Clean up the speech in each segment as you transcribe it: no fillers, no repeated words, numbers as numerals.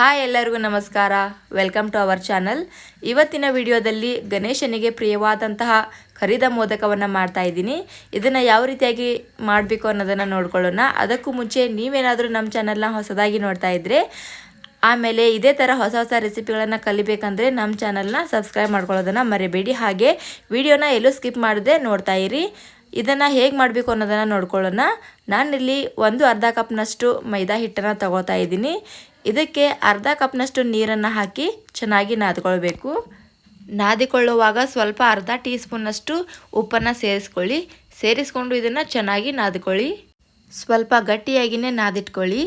Hi ಎಲ್ಲರಿಗೂ ನಮಸ್ಕಾರ. Welcome to our channel. ಇವತ್ತಿನ ವಿಡಿಯೋದಲ್ಲಿ ಗಣೇಶನಿಗೆ ಪ್ರಿಯವಾದಂತಹ ಕರಿದ ಮೋದಕವನ್ನು ಮಾಡ್ತಾ ಇದ್ದೀನಿ. ಇದನ್ನು ಯಾವ ರೀತಿಯಾಗಿ ಮಾಡಬೇಕು ಅನ್ನೋದನ್ನು ನೋಡ್ಕೊಳ್ಳೋಣ. ಅದಕ್ಕೂ ಮುಂಚೆ ನೀವೇನಾದರೂ ನಮ್ಮ ಚಾನಲ್ನ ಹೊಸದಾಗಿ ನೋಡ್ತಾ ಇದ್ದರೆ ಆಮೇಲೆ ಇದೇ ಥರ ಹೊಸ ಹೊಸ ರೆಸಿಪಿಗಳನ್ನು ಕಲಿಬೇಕಂದ್ರೆ ನಮ್ಮ ಚಾನಲ್ನ ಸಬ್ಸ್ಕ್ರೈಬ್ ಮಾಡ್ಕೊಳ್ಳೋದನ್ನು ಮರಿಬೇಡಿ. ಹಾಗೆ ವಿಡಿಯೋನ ಎಲ್ಲೂ ಸ್ಕಿಪ್ ಮಾಡದೆ ನೋಡ್ತಾ ಇರಿ. ಇದನ್ನು ಹೇಗೆ ಮಾಡಬೇಕು ಅನ್ನೋದನ್ನು ನೋಡ್ಕೊಳ್ಳೋಣ. ನಾನಿಲ್ಲಿ ಅರ್ಧ ಕಪ್ನಷ್ಟು ಮೈದಾ ಹಿಟ್ಟನ್ನು ತಗೋತಾ ಇದ್ದೀನಿ. ಇದಕ್ಕೆ ಅರ್ಧ ಕಪ್ನಷ್ಟು ನೀರನ್ನು ಹಾಕಿ ಚೆನ್ನಾಗಿ ನಾದ್ಕೊಳ್ಬೇಕು. ನಾದಿಕೊಳ್ಳುವಾಗ ಸ್ವಲ್ಪ ಅರ್ಧ ಟೀ ಸ್ಪೂನ್ನಷ್ಟು ಉಪ್ಪನ್ನು ಸೇರಿಸ್ಕೊಂಡು ಇದನ್ನು ಚೆನ್ನಾಗಿ ನಾದ್ಕೊಳ್ಳಿ. ಸ್ವಲ್ಪ ಗಟ್ಟಿಯಾಗಿಯೇ ನಾದಿಟ್ಕೊಳ್ಳಿ.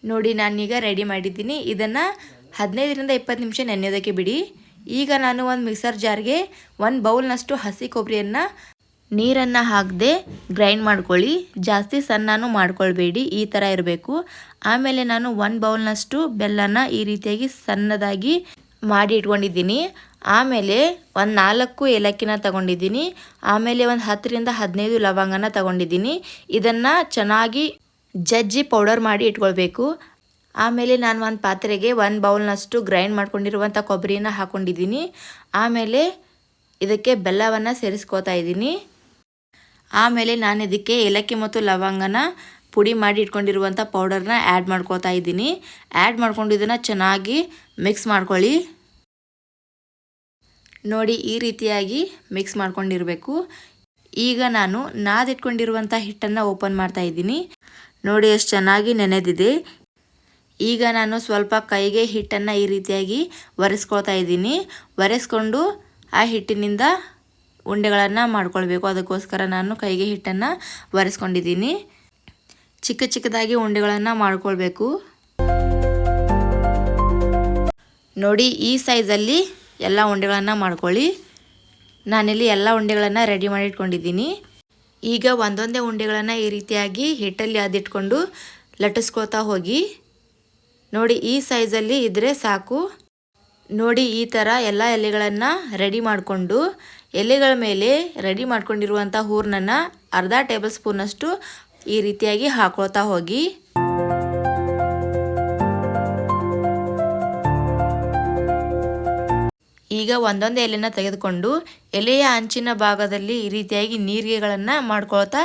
ನೋಡಿ, ನಾನೀಗ ರೆಡಿ ಮಾಡಿದ್ದೀನಿ. ಇದನ್ನು 15ರಿಂದ 20 ನಿಮಿಷ ನೆನೆಯೋದಕ್ಕೆ ಬಿಡಿ. ಈಗ ನಾನು ಒಂದು ಮಿಕ್ಸರ್ ಜಾರ್ಗೆ 1 ಬೌಲ್ನಷ್ಟು ಹಸಿ ಕೊಬ್ಬರಿಯನ್ನು ನೀರನ್ನು ಹಾಕದೆ ಗ್ರೈಂಡ್ ಮಾಡ್ಕೊಳ್ಳಿ. ಜಾಸ್ತಿ ಸಣ್ಣನೂ ಮಾಡ್ಕೊಳ್ಬೇಡಿ, ಈ ಥರ ಇರಬೇಕು. ಆಮೇಲೆ ನಾನು 1 ಬೌಲ್ನಷ್ಟು ಬೆಲ್ಲನ ಈ ರೀತಿಯಾಗಿ ಸಣ್ಣದಾಗಿ ಮಾಡಿ ಇಟ್ಕೊಂಡಿದ್ದೀನಿ. ಆಮೇಲೆ 4 ಏಲಕ್ಕಿನ ತಗೊಂಡಿದ್ದೀನಿ. ಆಮೇಲೆ 10ರಿಂದ 15 ಲವಂಗನ ತಗೊಂಡಿದ್ದೀನಿ. ಇದನ್ನು ಚೆನ್ನಾಗಿ ಜಜ್ಜಿ ಪೌಡರ್ ಮಾಡಿ ಇಟ್ಕೊಳ್ಬೇಕು. ಆಮೇಲೆ ನಾನು ಒಂದು ಪಾತ್ರೆಗೆ 1 ಬೌಲ್ನಷ್ಟು ಗ್ರೈಂಡ್ ಮಾಡ್ಕೊಂಡಿರುವಂಥ ಕೊಬ್ಬರಿನ ಹಾಕ್ಕೊಂಡಿದ್ದೀನಿ. ಆಮೇಲೆ ಇದಕ್ಕೆ ಬೆಲ್ಲವನ್ನು ಸೇರಿಸ್ಕೋತಾ ಇದ್ದೀನಿ. ಆಮೇಲೆ ನಾನು ಇದಕ್ಕೆ ಏಲಕ್ಕಿ ಮತ್ತು ಲವಂಗನ ಪುಡಿ ಮಾಡಿ ಇಟ್ಕೊಂಡಿರುವಂಥ ಪೌಡರ್ನ ಆ್ಯಡ್ ಮಾಡ್ಕೋತಾ ಇದ್ದೀನಿ. ಆ್ಯಡ್ ಮಾಡ್ಕೊಂಡು ಇದನ್ನು ಚೆನ್ನಾಗಿ ಮಿಕ್ಸ್ ಮಾಡ್ಕೊಳ್ಳಿ. ನೋಡಿ, ಈ ರೀತಿಯಾಗಿ ಮಿಕ್ಸ್ ಮಾಡ್ಕೊಂಡಿರಬೇಕು. ಈಗ ನಾನು ನಾದಿಟ್ಕೊಂಡಿರುವಂಥ ಹಿಟ್ಟನ್ನು ಓಪನ್ ಮಾಡ್ತಾ ಇದ್ದೀನಿ. ನೋಡಿ, ಎಷ್ಟು ಚೆನ್ನಾಗಿ ನೆನೆದಿದೆ. ಈಗ ನಾನು ಸ್ವಲ್ಪ ಕೈಗೆ ಹಿಟ್ಟನ್ನು ಈ ರೀತಿಯಾಗಿ ಒರೆಸ್ಕೊಳ್ತಾ ಇದ್ದೀನಿ. ಒರೆಸ್ಕೊಂಡು ಆ ಹಿಟ್ಟಿನಿಂದ ಉಂಡೆಗಳನ್ನು ಮಾಡ್ಕೊಳ್ಬೇಕು. ಅದಕ್ಕೋಸ್ಕರ ನಾನು ಕೈಗೆ ಹಿಟ್ಟನ್ನು ಒರೆಸ್ಕೊಂಡಿದ್ದೀನಿ. ಚಿಕ್ಕ ಚಿಕ್ಕದಾಗಿ ಉಂಡೆಗಳನ್ನು ಮಾಡ್ಕೊಳ್ಬೇಕು. ನೋಡಿ, ಈ ಸೈಜಲ್ಲಿ ಎಲ್ಲ ಉಂಡೆಗಳನ್ನು ಮಾಡ್ಕೊಳ್ಳಿ. ನಾನಿಲ್ಲಿ ಎಲ್ಲ ಉಂಡೆಗಳನ್ನು ರೆಡಿ ಮಾಡಿ ಇಟ್ಕೊಂಡಿದ್ದೀನಿ. ಈಗ ಒಂದೊಂದೇ ಉಂಡೆಗಳನ್ನು ಈ ರೀತಿಯಾಗಿ ಹಿಟ್ಟಲ್ಲಿ ಅದಿಟ್ಕೊಂಡು ಲಟ್ಟಿಸ್ಕೊಳ್ತಾ ಹೋಗಿ. ನೋಡಿ, ಈ ಸೈಜಲ್ಲಿ ಇದ್ದರೆ ಸಾಕು. ನೋಡಿ, ಈ ಥರ ಎಲ್ಲ ಎಲೆಗಳನ್ನು ರೆಡಿ ಮಾಡಿಕೊಂಡು ಎಲೆಗಳ ಮೇಲೆ ರೆಡಿ ಮಾಡ್ಕೊಂಡಿರುವಂಥ ಹೂರ್ಣನ್ನು ಅರ್ಧ ಟೇಬಲ್ ಸ್ಪೂನಷ್ಟು ಈ ರೀತಿಯಾಗಿ ಹಾಕೊಳ್ತಾ ಹೋಗಿ. ಈಗ ಒಂದೊಂದು ಎಲೆನ ತೆಗೆದುಕೊಂಡು ಎಲೆಯ ಅಂಚಿನ ಭಾಗದಲ್ಲಿ ಈ ರೀತಿಯಾಗಿ ನೀರಿಗೆಗಳನ್ನು ಮಾಡ್ಕೊಳ್ತಾ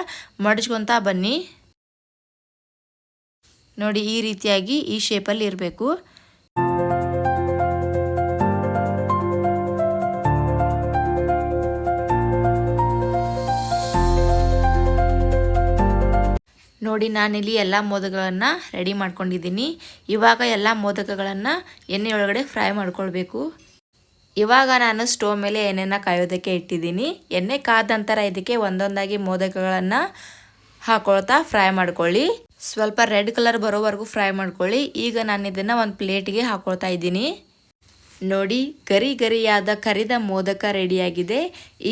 ಮಡಚ್ಕೊಳ್ತಾ ಬನ್ನಿ. ನೋಡಿ, ಈ ರೀತಿಯಾಗಿ ಈ ಶೇಪಲ್ಲಿ ಇರಬೇಕು. ನೋಡಿ, ನಾನಿಲ್ಲಿ ಎಲ್ಲ ಮೋದಕಗಳನ್ನು ರೆಡಿ ಮಾಡ್ಕೊಂಡಿದ್ದೀನಿ. ಇವಾಗ ಎಲ್ಲ ಮೋದಕಗಳನ್ನು ಎಣ್ಣೆಯೊಳಗಡೆ ಫ್ರೈ ಮಾಡ್ಕೊಳ್ಬೇಕು. ಇವಾಗ ನಾನು ಸ್ಟೋವ್ ಮೇಲೆ ಎಣ್ಣೆನ ಕಾಯೋದಕ್ಕೆ ಇಟ್ಟಿದ್ದೀನಿ. ಎಣ್ಣೆ ಕಾದ ನಂತರ ಇದಕ್ಕೆ ಒಂದೊಂದಾಗಿ ಮೋದಕಗಳನ್ನು ಹಾಕೊಳ್ತಾ ಫ್ರೈ ಮಾಡ್ಕೊಳ್ಳಿ. ಸ್ವಲ್ಪ ರೆಡ್ ಕಲರ್ ಬರೋವರೆಗೂ ಫ್ರೈ ಮಾಡ್ಕೊಳ್ಳಿ. ಈಗ ನಾನು ಇದನ್ನು ಒಂದು ಪ್ಲೇಟ್ಗೆ ಹಾಕೊಳ್ತಾ ಇದ್ದೀನಿ. ನೋಡಿ, ಗರಿಯಾದ ಕರಿದ ಮೋದಕ ರೆಡಿಯಾಗಿದೆ.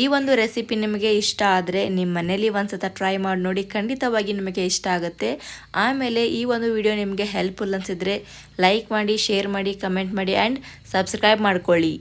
ಈ ಒಂದು ರೆಸಿಪಿ ನಿಮಗೆ ಇಷ್ಟ ಆದರೆ ನಿಮ್ಮ ಮನೇಲಿ ಒಂದ್ಸತ ಟ್ರೈ ಮಾಡಿ ನೋಡಿ. ಖಂಡಿತವಾಗಿ ನಿಮಗೆ ಇಷ್ಟ ಆಗುತ್ತೆ. ಆಮೇಲೆ ಈ ಒಂದು ವಿಡಿಯೋ ನಿಮಗೆ ಹೆಲ್ಪ್ಫುಲ್ ಅನಿಸಿದರೆ ಲೈಕ್ ಮಾಡಿ, ಶೇರ್ ಮಾಡಿ, ಕಮೆಂಟ್ ಮಾಡಿ ಆ್ಯಂಡ್ ಸಬ್ಸ್ಕ್ರೈಬ್ ಮಾಡ್ಕೊಳ್ಳಿ.